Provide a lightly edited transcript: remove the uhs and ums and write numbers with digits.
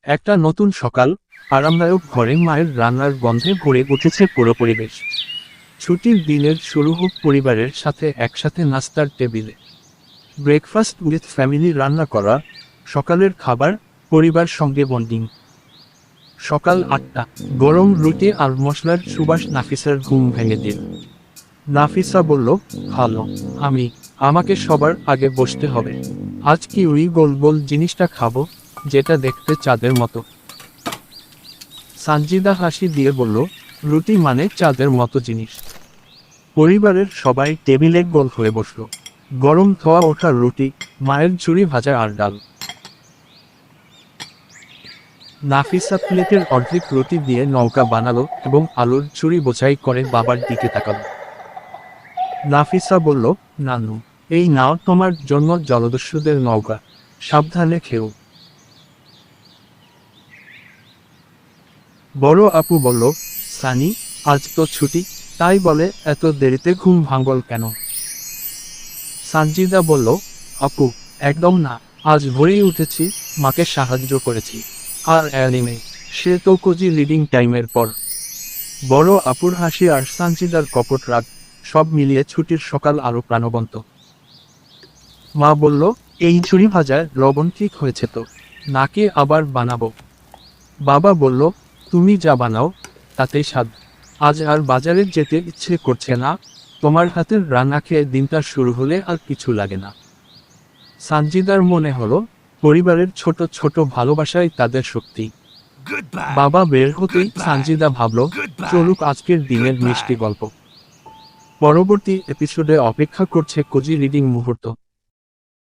একটা নতুন সকাল, আরামদায়ক ঘরে মায়ের রান্নার গন্ধে ভরে উঠেছে পুরো পরিবেশ। ছুটির দিনের শুরু হোক পরিবারের সাথে একসাথে নাস্তার টেবিলে। ব্রেকফাস্ট উইথ ফ্যামিলি রান্না করা, সকালের খাবার, পরিবার সঙ্গে বন্ডিং। সকাল 8টা, গরম রুটি আর মশলার সুবাস নাফিসার ঘুম ভেঙে দিল। নাফিসা বলল, ভালো, আমাকে সবার আগে বসতে হবে। আজ কি ওই গোল গোল জিনিসটা খাবো, যেটা দেখতে চাঁদের মতো? সানজিদা হাসি দিয়ে বলল, রুটি মানে চাঁদের মতো জিনিস। পরিবারের সবাই টেবিলে গোল হয়ে বসল। গরম ধোয়া ওঠা রুটি, মায়ের ঝুরি ভাজা আর ডাল। নাফিসা প্লেটের অর্ধেক রুটি দিয়ে নৌকা বানালো এবং আলুর ঝুরি বোঝাই করে বাবার দিকে তাকালো। নাফিসা বলল, নানু, এই নাও তোমার জন্য জলদস্যুদের নৌকা, সাবধানে খেও। বড় আপু বলল, সানি, আজ তো ছুটি, তাই বলে এত দেরিতে ঘুম ভাঙল কেন? সানজিদা বলল, আপু, একদম না, আজ ভোরেই উঠেছি, মাকে সাহায্য করেছি। আর অ্যানিমে, সে তো কোজি রিডিং টাইমের পর। বড় আপুর হাসি আর সানজিদার কপট রাগ, সব মিলিয়ে ছুটির সকাল আরো প্রাণবন্ত। মা বলল, এই ঝুরি ভাজায় লবণ ঠিক হয়েছে তো, নাকি আবার বানাবো? বাবা বলল, তুমি যা বানাও তাতেই স্বাদ। আজ আর বাজারে যেতে ইচ্ছে করছে না, তোমার হাতের রান্না খেয়ে দিনটা শুরু হলে আর কিছু লাগে না। সানজিদার মনে হলো, পরিবারের ছোট ছোট ভালোবাসাই তাদের শক্তি। বাবা বের হতেই সানজিদা ভাবল, চলুক আজকের দিনের মিষ্টি গল্প। পরবর্তী এপিসোডে অপেক্ষা করছে কোজি রিডিং মুহূর্ত।